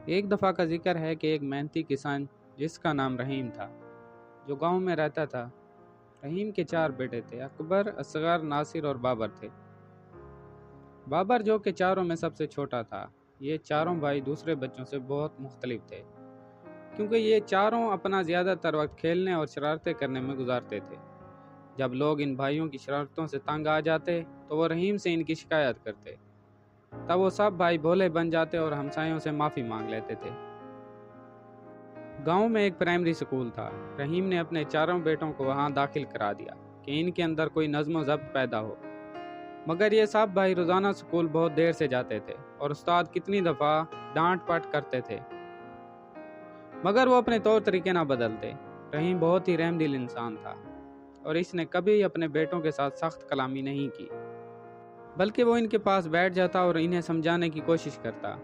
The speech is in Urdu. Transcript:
ایک دفعہ کا ذکر ہے کہ ایک محنتی کسان جس کا نام رحیم تھا جو گاؤں میں رہتا تھا۔ رحیم کے 4 بیٹے تھے، اکبر، اصغر، ناصر اور بابر تھے۔ بابر جو کہ چاروں میں سب سے چھوٹا تھا، یہ چاروں بھائی دوسرے بچوں سے بہت مختلف تھے کیونکہ یہ چاروں اپنا زیادہ تر وقت کھیلنے اور شرارتیں کرنے میں گزارتے تھے۔ جب لوگ ان بھائیوں کی شرارتوں سے تنگ آ جاتے تو وہ رحیم سے ان کی شکایت کرتے، تب وہ سب بھائی بھولے بن جاتے اور ہمسایوں سے معافی مانگ لیتے تھے۔ گاؤں میں ایک پرائمری سکول تھا۔ رحیم نے اپنے چاروں بیٹوں کو وہاں داخل کرا دیا کہ ان کے اندر کوئی نظم و ضبط پیدا ہو، مگر یہ سب بھائی روزانہ سکول بہت دیر سے جاتے تھے اور استاد کتنی دفعہ ڈانٹ پٹ کرتے تھے، مگر وہ اپنے طور طریقے نہ بدلتے۔ رحیم بہت ہی رحم دل انسان تھا اور اس نے کبھی اپنے بیٹوں کے ساتھ سخت کلامی نہیں کی، بلکہ وہ ان کے پاس بیٹھ جاتا اور انہیں سمجھانے کی کوشش کرتا۔